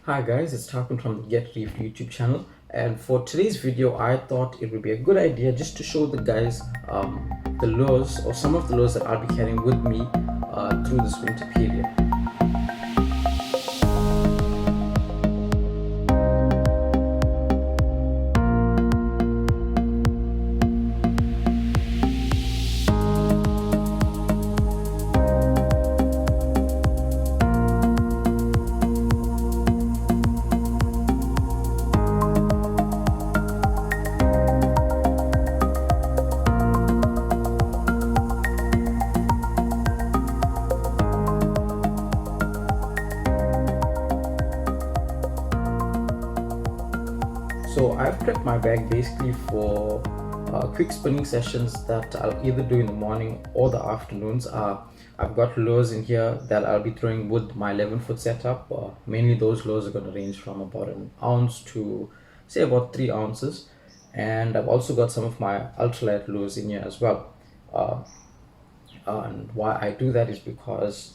Hi guys, it's Tarpon from the GetReefed YouTube channel, and for today's video I thought it would be a good idea just to show the guys the lures or some of the lures that I'll be carrying with me through this winter period. So I've prepped my bag basically for quick spinning sessions that I'll either do in the morning or the afternoons. I've got lures in here that I'll be throwing with my 11-foot setup. Mainly those lures are going to range from about an ounce to say about 3 ounces. And I've also got some of my ultralight lures in here as well. And why I do that is because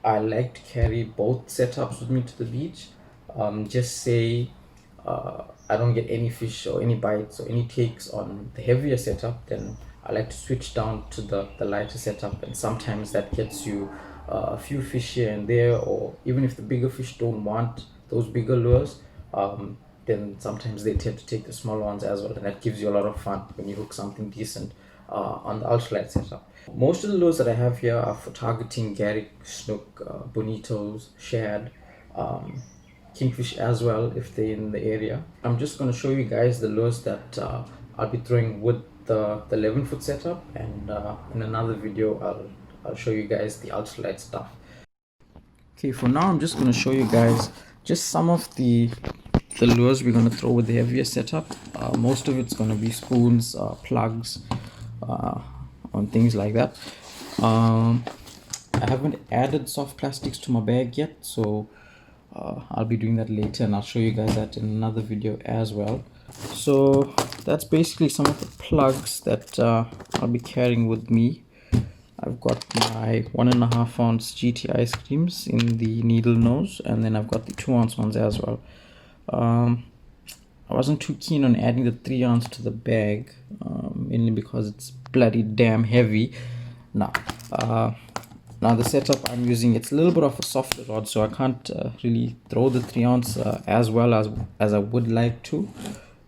I like to carry both setups with me to the beach. Just say I don't get any fish or any bites or any takes on the heavier setup, then I like to switch down to the lighter setup, and sometimes that gets you a few fish here and there, or even if the bigger fish don't want those bigger lures, then sometimes they tend to take the smaller ones as well, and that gives you a lot of fun when you hook something decent on the ultralight setup. Most of the lures that I have here are for targeting garrick, snook, bonitos, shad, kingfish as well if they're in the area. I'm just going to show you guys the lures that I'll be throwing with the 11-foot setup, and in another video I'll show you guys the ultralight stuff. Okay, for now I'm just going to show you guys just some of the lures we're going to throw with the heavier setup. Most of it's going to be spoons, plugs, on things like that. I haven't added soft plastics to my bag yet, so I'll be doing that later, and I'll show you guys that in another video as well. So that's basically some of the plugs that I'll be carrying with me. I've got my 1.5 ounce GT ice creams in the needle nose, and then I've got the 2 ounce ones as well. I wasn't too keen on adding the 3 ounce to the bag, mainly because it's bloody damn heavy. Now the setup I'm using, it's a little bit of a softer rod, so I can't really throw the 3 ounce as well as I would like to.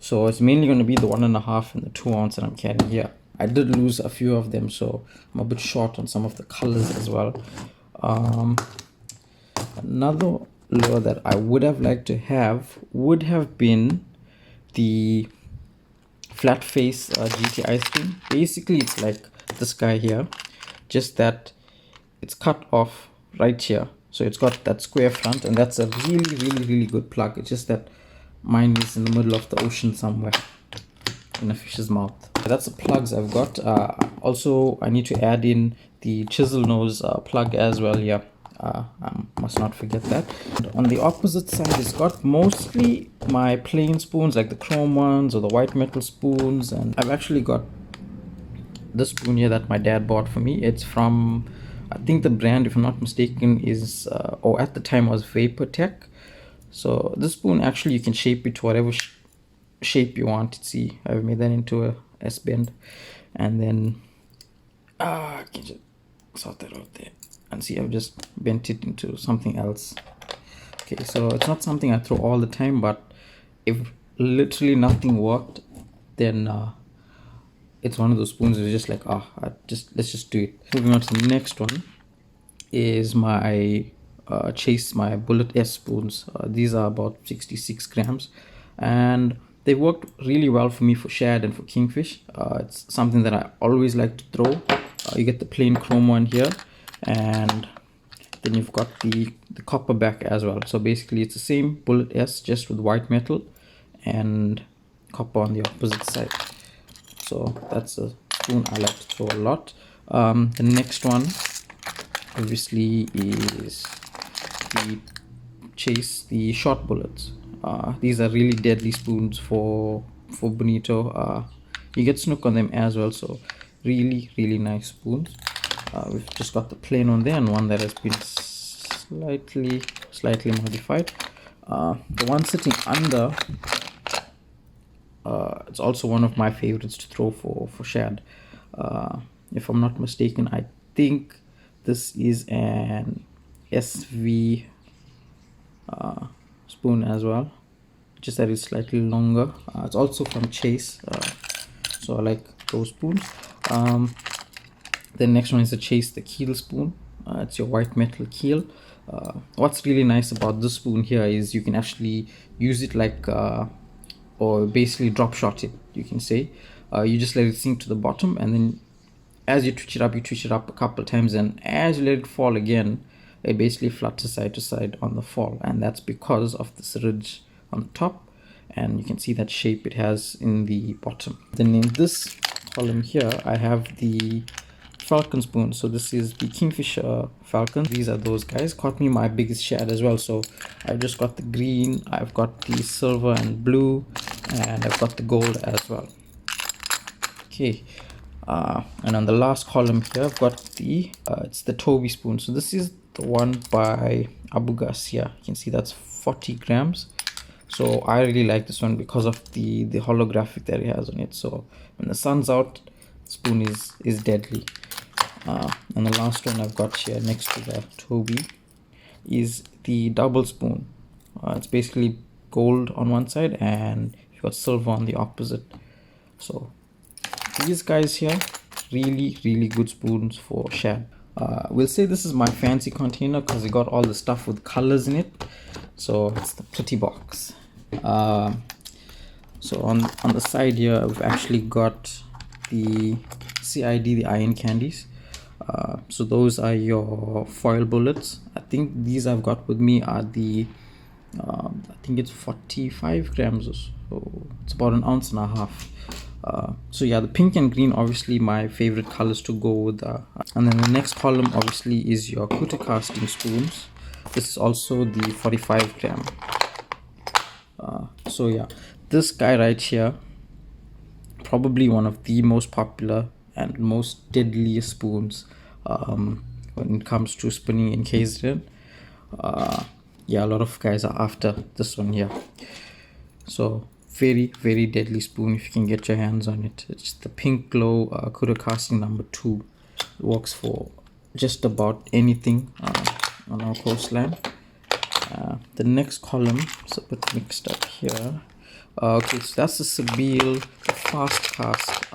So it's mainly going to be the 1.5 and the 2 ounce that I'm carrying here. I did lose a few of them, so I'm a bit short on some of the colors as well. Another lure that I would have liked to have would have been the flat face GT ice cream. Basically it's like this guy here, just that it's cut off right here, so it's got that square front, and that's a really good plug. It's just that mine is in the middle of the ocean somewhere in a fish's mouth. That's the plugs I've got. Also I need to add in the chisel nose plug as well. Yeah, I must not forget that. On the opposite side, it's got mostly my plain spoons, like the chrome ones or the white metal spoons, and I've actually got this spoon here that my dad bought for me. It's from, I think the brand, if I'm not mistaken, is or at the time was Vapor Tech. So this spoon, actually you can shape it to whatever shape you want. See, I've made that into a S bend, and then I can just sort that out there, and see, I've just bent it into something else. Okay, so it's not something I throw all the time, but if literally nothing worked, then it's one of those spoons that's just like, let's just do it. Moving on to the next one is my my Bullet S spoons. These are about 66 grams, and they worked really well for me for shad and for kingfish. It's something that I always like to throw. You get the plain chrome one here, and then you've got the copper back as well. So basically it's the same Bullet S, just with white metal and copper on the opposite side. So that's a spoon I like to throw a lot. The next one obviously is the short bullets. These are really deadly spoons for bonito. You get snook on them as well, so really nice spoons. We've just got the plain one there, and one that has been slightly modified. The one sitting under, it's also one of my favorites to throw for shad. If I'm not mistaken, I think this is an SV spoon as well, just that it's slightly longer. It's also from Chase, so I like those spoons. The next one is the Chase the Keel spoon. It's your white metal keel. What's really nice about this spoon here is you can actually use it like or basically drop shot it, you can say. You just let it sink to the bottom, and then as you twitch it up a couple times, and as you let it fall again, it basically flutters side to side on the fall, and that's because of this ridge on top, and you can see that shape it has in the bottom. Then in this column here, I have the Falcon spoon. So this is the Kingfisher Falcon. These are those guys. Caught me my biggest shad as well. So I've just got the green, I've got the silver and blue, and I've got the gold as well. Okay, and on the last column here, I've got the it's the Toby spoon. So this is the one by Abu Garcia. You can see that's 40 grams. So I really like this one because of the holographic that it has on it. So when the sun's out, the spoon is deadly. And the last one I've got here next to the Toby is the double spoon. It's basically gold on one side and you've got silver on the opposite. So these guys here, really good spoons for shad. We'll say this is my fancy container because it got all the stuff with colors in it. So it's the pretty box. So on the side here, we've actually got the CID, the iron candies. So those are your foil bullets. I think these I've got with me are the I think it's 45 grams or so. It's about an ounce and a half. So yeah, the pink and green obviously my favorite colors to go with. And then the next column obviously is your kuta casting spoons. This is also the 45 gram. So yeah, this guy right here, probably one of the most popular and most deadliest spoons when it comes to spinning in KZN. Yeah, a lot of guys are after this one here. So very deadly spoon if you can get your hands on it. It's the Pink Glow kuta casting number 2. It works for just about anything on our coastline. The next column is a bit mixed up here. Okay, so that's the Sabil fast cast.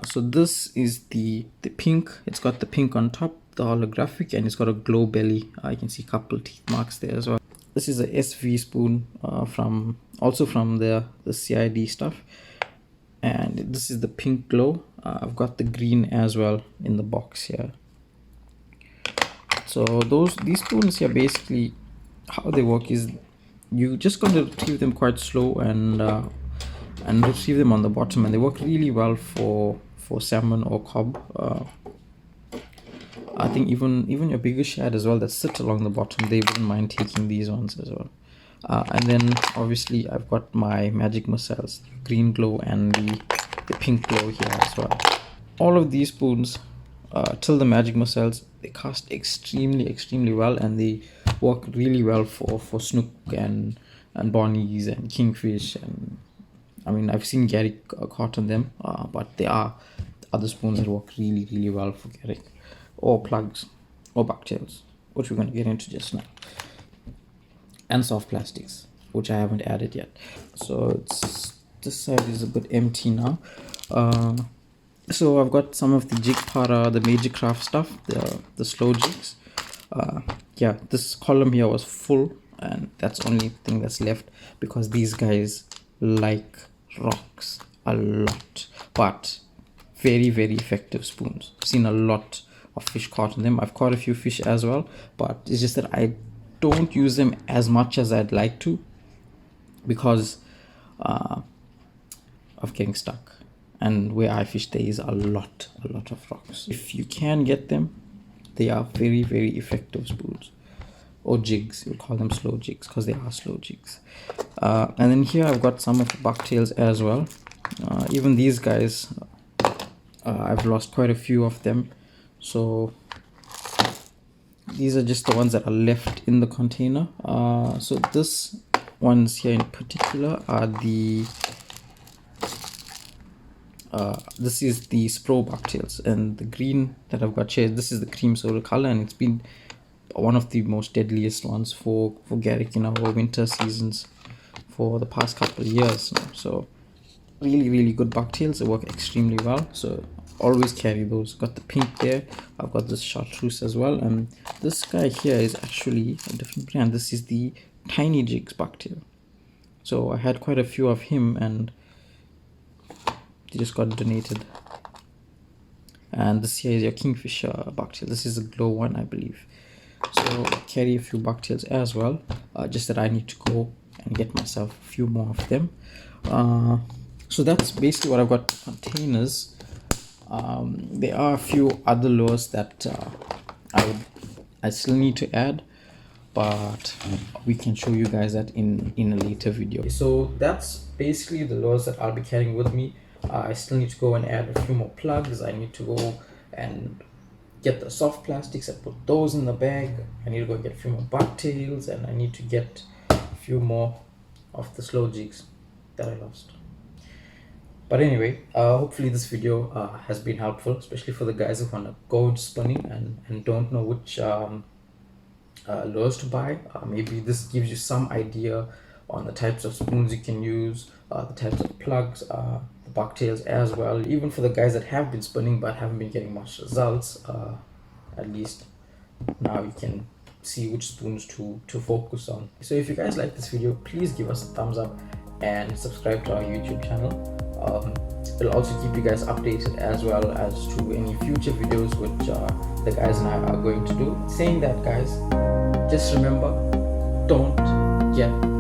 So this is the pink. It's got the pink on top, the holographic, and it's got a glow belly. You can see a couple teeth marks there as well. This is a SV spoon from the CID stuff, and this is the Pink Glow. I've got the green as well in the box here. So these spoons here, basically how they work is you just going to retrieve them quite slow and retrieve them on the bottom, and they work really well for salmon or cob. I think even your bigger shad as well that sit along the bottom, they wouldn't mind taking these ones as well. And then obviously I've got my magic missiles, green glow and the pink glow here as well. All of these spoons till the magic missiles, they cast extremely well, and they work really well for snook and bonnies and kingfish. And I mean, I've seen Gary caught on them, but there are other spoons that work really well for Gary, or plugs, or bucktails, which we're going to get into just now, and soft plastics, which I haven't added yet. So this side is a bit empty now. So I've got some of the jig para, the major craft stuff, the slow jigs. Yeah, this column here was full, and that's the only thing that's left because these guys like rocks a lot, but very effective spoons. I've seen a lot of fish caught on them. I've caught a few fish as well, but it's just that I don't use them as much as I'd like to because of getting stuck. And where I fish, there is a lot of rocks. If you can get them, they are very effective spoons, or jigs. We'll call them slow jigs because they are slow jigs. And then here I've got some of the bucktails as well. Even these guys, I've lost quite a few of them. So these are just the ones that are left in the container. So this ones here in particular are the this is the Spro bucktails, and the green that I've got here, this is the cream soda color, and it's been one of the most deadliest ones for Garrick in our winter seasons for the past couple of years. So really good bucktails. They work extremely well, so always carry those. Got the pink there. I've got this chartreuse as well, and this guy here is actually a different brand. This is the Tiny Jigs bucktail. So I had quite a few of him, and they just got donated. And this here is your Kingfisher bucktail. This is a glow one, I believe. So I carry a few bucktails as well, just that I need to go and get myself a few more of them. So that's basically what I've got containers. There are a few other lures that I still need to add, but we can show you guys that in a later video. So that's basically the lures that I'll be carrying with me. I still need to go and add a few more plugs. I need to go and get the soft plastics and put those in the bag. I need to go get a few more bucktails, and I need to get a few more of the slow jigs that I lost. But anyway, hopefully this video has been helpful, especially for the guys who want to go into spinning and don't know which lures to buy. Maybe this gives you some idea on the types of spoons you can use, the types of plugs, the bucktails as well. Even for the guys that have been spinning but haven't been getting much results, at least now you can see which spoons to focus on. So if you guys like this video, please give us a thumbs up and subscribe to our YouTube channel. It'll also keep you guys updated as well as to any future videos which the guys and I are going to do. Saying that, guys, just remember, don't get